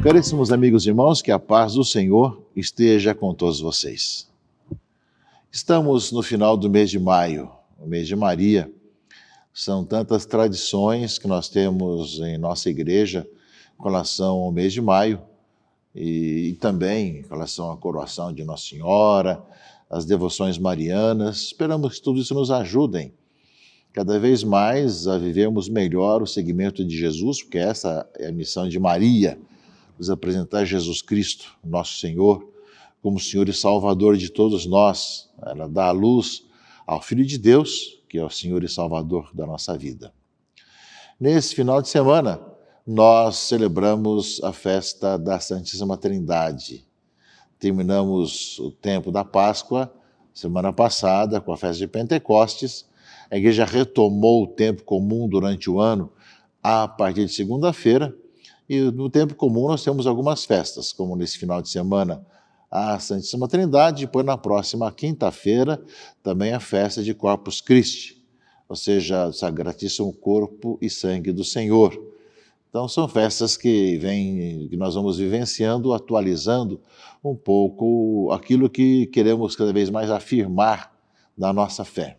Caríssimos amigos e irmãos, que a paz do Senhor esteja com todos vocês. Estamos no final do mês de maio, o mês de Maria. São tantas tradições que nós temos em nossa igreja com relação ao mês de maio e também com relação à coroação de Nossa Senhora, as devoções marianas. Esperamos que tudo isso nos ajudem cada vez mais a vivermos melhor o seguimento de Jesus, porque essa é a missão de Maria, nos apresentar Jesus Cristo, nosso Senhor, como Senhor e Salvador de todos nós. Ela dá a luz ao Filho de Deus, que é o Senhor e Salvador da nossa vida. Nesse final de semana, nós celebramos a festa da Santíssima Trindade. Terminamos o tempo da Páscoa, semana passada, com a festa de Pentecostes. A igreja retomou o tempo comum durante o ano, a partir de segunda-feira. E no tempo comum nós temos algumas festas, como nesse final de semana a Santíssima Trindade, depois na próxima quinta-feira também a festa de Corpus Christi, ou seja, o Sacratíssimo Corpo e Sangue do Senhor. Então são festas que nós vamos vivenciando, atualizando um pouco aquilo que queremos cada vez mais afirmar da nossa fé.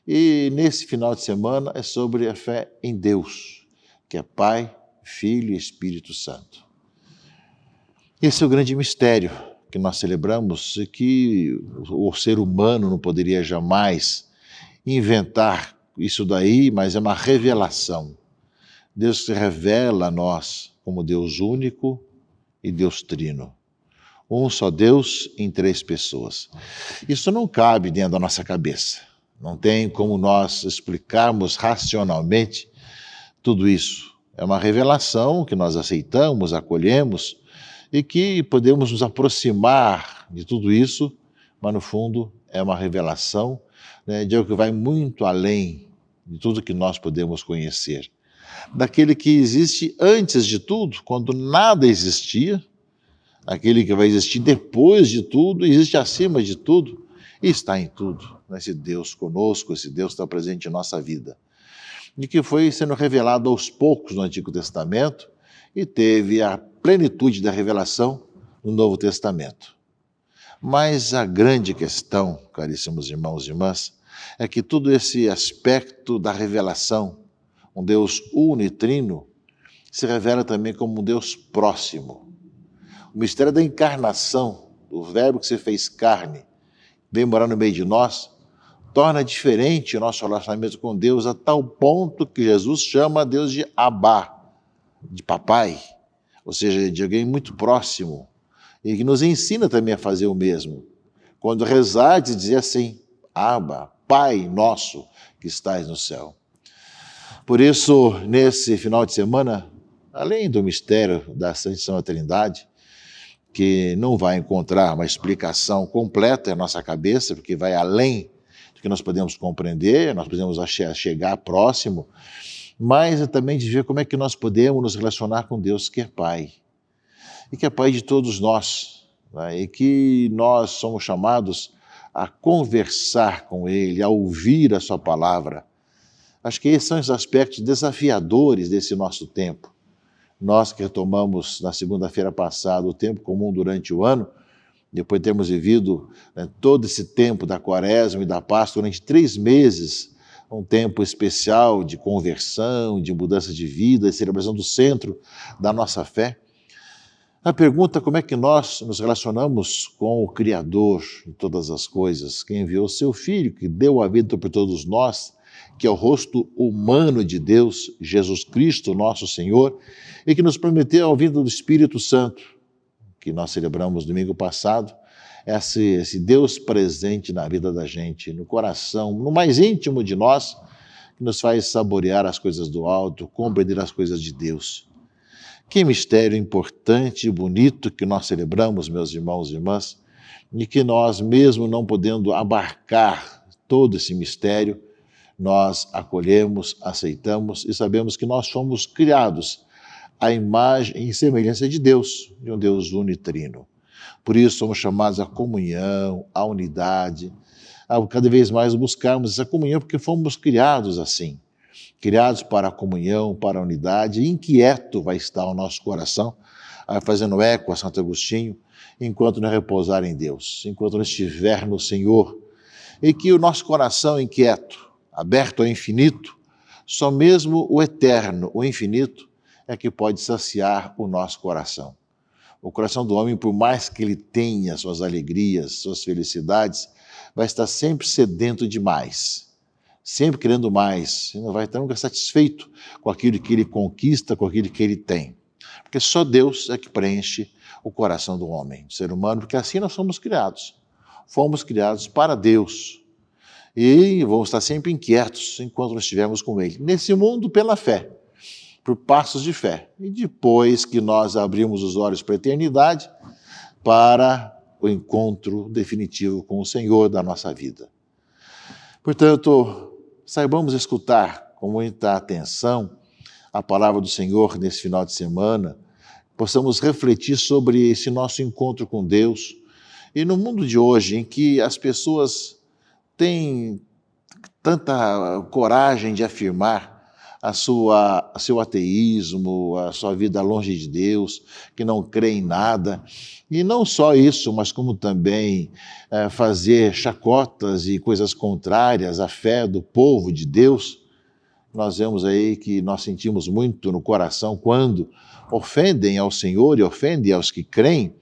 E nesse final de semana é sobre a fé em Deus, que é Pai, Filho e Espírito Santo. Esse é o grande mistério que nós celebramos e que o ser humano não poderia jamais inventar isso daí, mas é uma revelação. Deus se revela a nós como Deus único e Deus trino. Um só Deus em três pessoas. Isso não cabe dentro da nossa cabeça. Não tem como nós explicarmos racionalmente tudo isso. É uma revelação que nós aceitamos, acolhemos e que podemos nos aproximar de tudo isso, mas no fundo é uma revelação, né, de algo que vai muito além de tudo que nós podemos conhecer. Daquele que existe antes de tudo, quando nada existia, aquele que vai existir depois de tudo, existe acima de tudo e está em tudo. Esse Deus conosco, esse Deus está presente em nossa vida. E que foi sendo revelado aos poucos no Antigo Testamento e teve a plenitude da revelação no Novo Testamento. Mas a grande questão, caríssimos irmãos e irmãs, é que todo esse aspecto da revelação, um Deus unitrino, se revela também como um Deus próximo. O mistério da encarnação, do Verbo que se fez carne, veio morar no meio de nós, torna diferente o nosso relacionamento com Deus a tal ponto que Jesus chama Deus de Abba, de papai, ou seja, de alguém muito próximo, e que nos ensina também a fazer o mesmo. Quando rezardes, dizer assim, Abba, Pai nosso que estais no céu. Por isso, nesse final de semana, além do mistério da Santíssima Trindade, que não vai encontrar uma explicação completa na nossa cabeça, porque vai além que nós podemos compreender, nós podemos chegar próximo, mas é também de ver como é que nós podemos nos relacionar com Deus que é Pai, e que é Pai de todos nós, né? E que nós somos chamados a conversar com Ele, a ouvir a Sua palavra. Acho que esses são os aspectos desafiadores desse nosso tempo. Nós que retomamos na segunda-feira passada o tempo comum durante o ano, depois de termos vivido, né, todo esse tempo da Quaresma e da Páscoa durante 3 meses, um tempo especial de conversão, de mudança de vida, de celebração do centro da nossa fé. A pergunta é como é que nós nos relacionamos com o Criador de todas as coisas, que enviou o seu Filho, que deu a vida por todos nós, que é o rosto humano de Deus, Jesus Cristo, nosso Senhor, e que nos prometeu a vinda do Espírito Santo, que nós celebramos domingo passado, esse Deus presente na vida da gente, no coração, no mais íntimo de nós, que nos faz saborear as coisas do alto, compreender as coisas de Deus. Que mistério importante e bonito que nós celebramos, meus irmãos e irmãs, e que nós, mesmo não podendo abarcar todo esse mistério, nós acolhemos, aceitamos e sabemos que nós somos criados à imagem e semelhança de Deus, de um Deus unitrino. Por isso somos chamados à comunhão, à unidade, a cada vez mais buscarmos essa comunhão, porque fomos criados assim, criados para a comunhão, para a unidade. Inquieto vai estar o nosso coração, fazendo eco a Santo Agostinho, enquanto não repousar em Deus, enquanto não estiver no Senhor. E que o nosso coração inquieto, aberto ao infinito, só mesmo o eterno, o infinito, é que pode saciar o nosso coração. O coração do homem, por mais que ele tenha suas alegrias, suas felicidades, vai estar sempre sedento de mais, sempre querendo mais, e não vai estar nunca satisfeito com aquilo que ele conquista, com aquilo que ele tem. Porque só Deus é que preenche o coração do homem, do ser humano, porque assim nós somos criados. Fomos criados para Deus. E vamos estar sempre inquietos enquanto nós estivermos com Ele. Nesse mundo, pela fé, por passos de fé. E depois que nós abrimos os olhos para a eternidade, para o encontro definitivo com o Senhor da nossa vida. Portanto, saibamos escutar com muita atenção a palavra do Senhor nesse final de semana, possamos refletir sobre esse nosso encontro com Deus. E no mundo de hoje, em que as pessoas têm tanta coragem de afirmar seu ateísmo, a sua vida longe de Deus, que não crê em nada, e não só isso, mas como também fazer chacotas e coisas contrárias à fé do povo de Deus, nós vemos aí que nós sentimos muito no coração quando ofendem ao Senhor e ofendem aos que creem,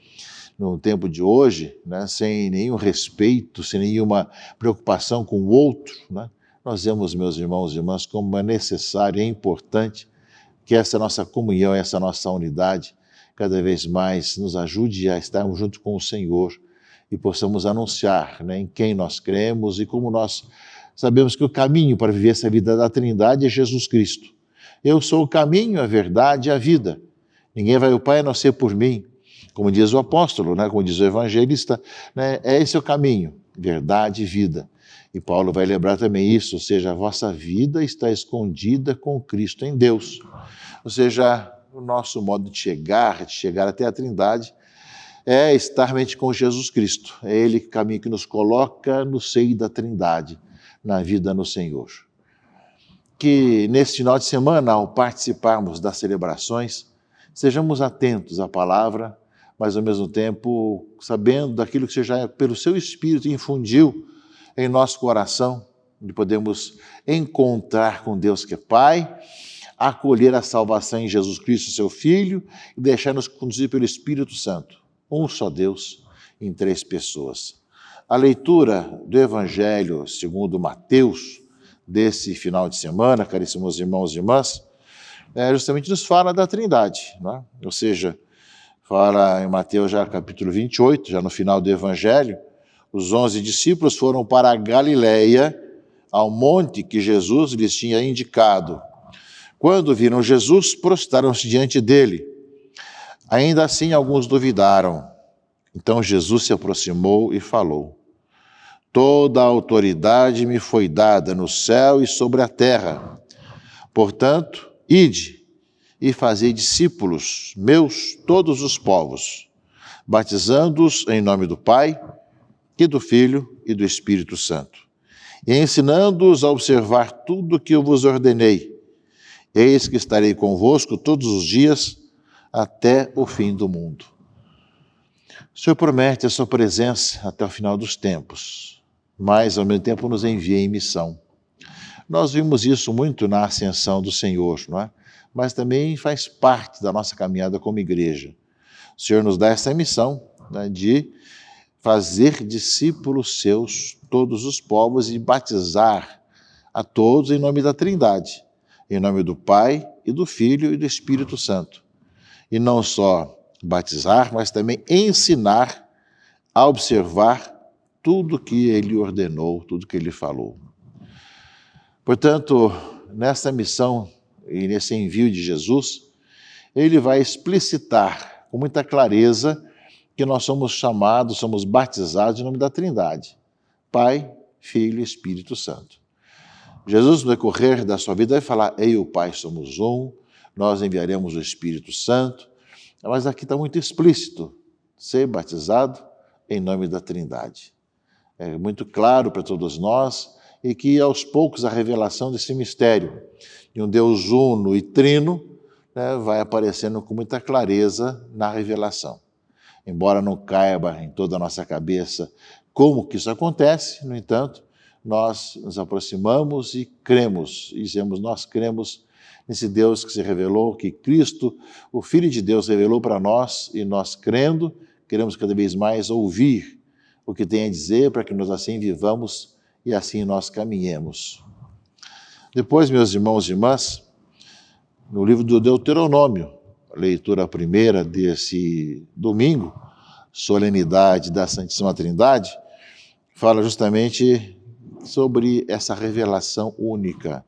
no tempo de hoje, né, sem nenhum respeito, sem nenhuma preocupação com o outro, né? Nós vemos, meus irmãos e irmãs, como é necessário e é importante que essa nossa comunhão, essa nossa unidade, cada vez mais nos ajude a estarmos junto com o Senhor e possamos anunciar, né, em quem nós cremos e como nós sabemos que o caminho para viver essa vida da Trindade é Jesus Cristo. Eu sou o caminho, a verdade e a vida. Ninguém vai ao Pai a não ser por mim. Como diz o apóstolo, né, como diz o evangelista, né, esse é o caminho, verdade e vida. E Paulo vai lembrar também isso, ou seja, a vossa vida está escondida com Cristo em Deus. Ou seja, o nosso modo de chegar até a Trindade, é estar mente com Jesus Cristo. É Ele o caminho que nos coloca no seio da Trindade, na vida no Senhor. Que nesse final de semana, ao participarmos das celebrações, sejamos atentos à palavra, mas ao mesmo tempo sabendo daquilo que você já, pelo seu Espírito, infundiu em nosso coração, de podermos encontrar com Deus que é Pai, acolher a salvação em Jesus Cristo, seu Filho, e deixar-nos conduzir pelo Espírito Santo. Um só Deus, em três pessoas. A leitura do Evangelho segundo Mateus, desse final de semana, caríssimos irmãos e irmãs, justamente nos fala da Trindade, né? Ou seja, fala em Mateus já capítulo 28, já no final do Evangelho, os 11 discípulos foram para a Galileia, ao monte que Jesus lhes tinha indicado. Quando viram Jesus, prostraram-se diante dele. Ainda assim, alguns duvidaram. Então Jesus se aproximou e falou: toda a autoridade me foi dada no céu e sobre a terra. Portanto, ide e fazei discípulos meus todos os povos, batizando-os em nome do Pai, e do Filho e do Espírito Santo, e ensinando-os a observar tudo o que eu vos ordenei. Eis que estarei convosco todos os dias, até o fim do mundo. O Senhor promete a sua presença até o final dos tempos, mas ao mesmo tempo nos envia em missão. Nós vimos isso muito na ascensão do Senhor, não é? Mas também faz parte da nossa caminhada como igreja. O Senhor nos dá essa missão, né, de fazer discípulos seus todos os povos e batizar a todos em nome da Trindade, em nome do Pai e do Filho e do Espírito Santo. E não só batizar, mas também ensinar a observar tudo que ele ordenou, tudo que ele falou. Portanto, nessa missão e nesse envio de Jesus, ele vai explicitar com muita clareza que nós somos chamados, somos batizados em nome da Trindade, Pai, Filho e Espírito Santo. Jesus, no decorrer da sua vida, vai falar: eu e o Pai somos um, nós enviaremos o Espírito Santo, mas aqui está muito explícito: ser batizado em nome da Trindade. é muito claro para todos nós, e que aos poucos a revelação desse mistério de um Deus uno e trino, né, vai aparecendo com muita clareza na revelação. Embora não caiba em toda a nossa cabeça como que isso acontece, no entanto, nós nos aproximamos e cremos, e dizemos, nós cremos nesse Deus que se revelou, que Cristo, o Filho de Deus, revelou para nós, e nós crendo, queremos cada vez mais ouvir o que tem a dizer, para que nós assim vivamos e assim nós caminhemos. Depois, meus irmãos e irmãs, no livro do Deuteronômio, a leitura primeira desse domingo, solenidade da Santíssima Trindade, fala justamente sobre essa revelação única.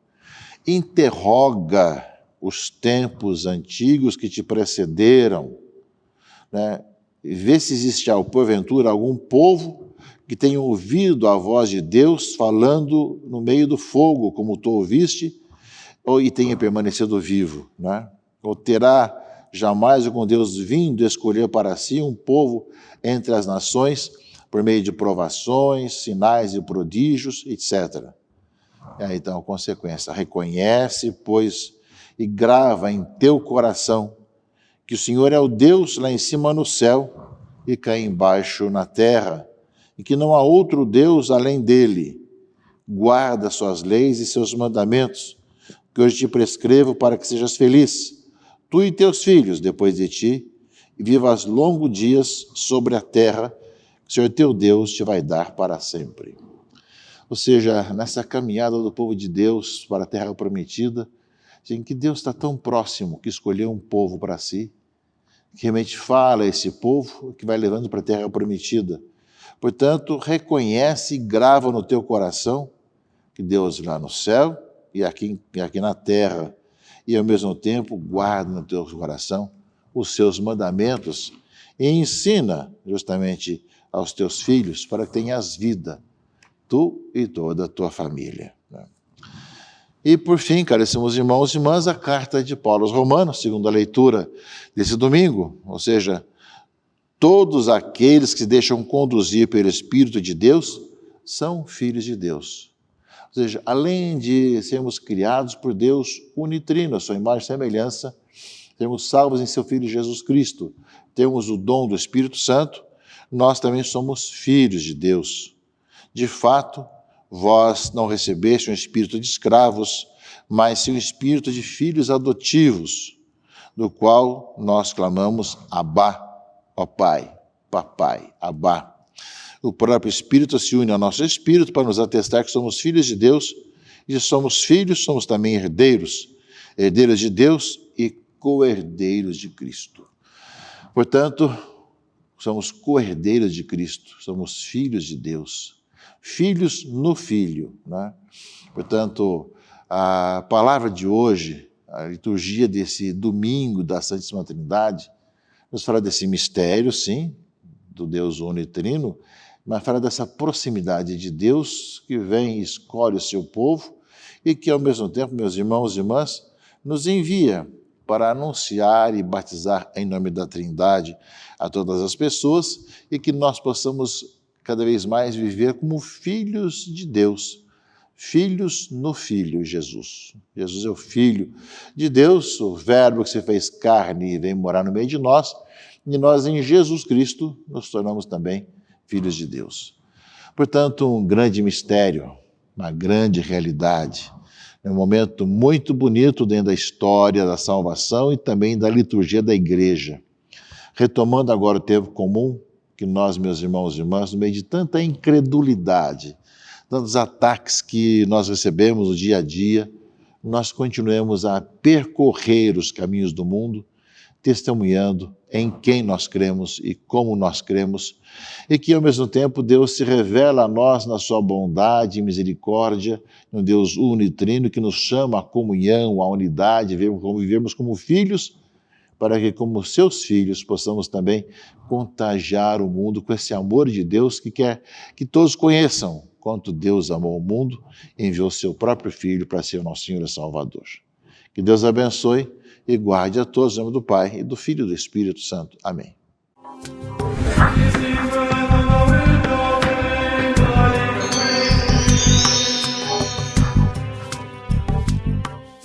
Interroga os tempos antigos que te precederam, né? E vê se existe, porventura, algum povo que tenha ouvido a voz de Deus falando no meio do fogo, como tu ouviste, e tenha permanecido vivo, né? Ou terá jamais algum Deus vindo escolher para si um povo entre as nações, por meio de provações, sinais e prodígios, etc. E aí, então, a consequência, reconhece, pois, e grava em teu coração que o Senhor é o Deus lá em cima no céu e cá embaixo na terra, e que não há outro Deus além dele. Guarda suas leis e seus mandamentos, que hoje te prescrevo para que sejas feliz, tu e teus filhos depois de ti, e vivas longos dias sobre a terra, que o Senhor teu Deus te vai dar para sempre. Ou seja, nessa caminhada do povo de Deus para a terra prometida, em que Deus está tão próximo que escolheu um povo para si, que realmente fala a esse povo que vai levando para a terra prometida. Portanto, reconhece e grava no teu coração que Deus lá no céu e aqui na terra, e ao mesmo tempo guarda no teu coração os seus mandamentos e ensina justamente aos teus filhos para que tenhas vida, tu e toda a tua família. E por fim, caríssimos irmãos e irmãs, a carta de Paulo aos Romanos, segundo a leitura desse domingo, ou seja, todos aqueles que se deixam conduzir pelo Espírito de Deus são filhos de Deus. Ou seja, além de sermos criados por Deus unitrino, a sua imagem e semelhança, sermos salvos em seu Filho Jesus Cristo, temos o dom do Espírito Santo, nós também somos filhos de Deus. De fato, vós não recebeste um espírito de escravos, mas sim um espírito de filhos adotivos, do qual nós clamamos Abá, ó Pai, Papai, Abá. O próprio Espírito se une ao nosso espírito para nos atestar que somos filhos de Deus, e se somos filhos, somos também herdeiros, herdeiros de Deus e co-herdeiros de Cristo. Portanto, somos co-herdeiros de Cristo, somos filhos de Deus, filhos no Filho, né? Portanto, a palavra de hoje, a liturgia desse domingo da Santíssima Trindade, nos fala desse mistério, sim, do Deus unitrino, mas fala dessa proximidade de Deus que vem e escolhe o seu povo e que, ao mesmo tempo, meus irmãos e irmãs, nos envia para anunciar e batizar em nome da Trindade a todas as pessoas e que nós possamos cada vez mais viver como filhos de Deus, filhos no Filho Jesus. Jesus é o Filho de Deus, o Verbo que se fez carne e veio morar no meio de nós, e nós em Jesus Cristo nos tornamos também filhos de Deus. Portanto, um grande mistério, uma grande realidade, um momento muito bonito dentro da história da salvação e também da liturgia da igreja. Retomando agora o tempo comum, que nós, meus irmãos e irmãs, no meio de tanta incredulidade, tantos ataques que nós recebemos no dia a dia, nós continuemos a percorrer os caminhos do mundo, testemunhando em quem nós cremos e como nós cremos, e que, ao mesmo tempo, Deus se revela a nós na sua bondade e misericórdia, um Deus unitrino que nos chama à comunhão, à unidade, vivemos como filhos, para que, como seus filhos, possamos também contagiar o mundo com esse amor de Deus que quer que todos conheçam quanto Deus amou o mundo e enviou seu próprio Filho para ser o nosso Senhor e Salvador. Que Deus abençoe e guarde a todos, em nome do Pai, e do Filho e do Espírito Santo. Amém.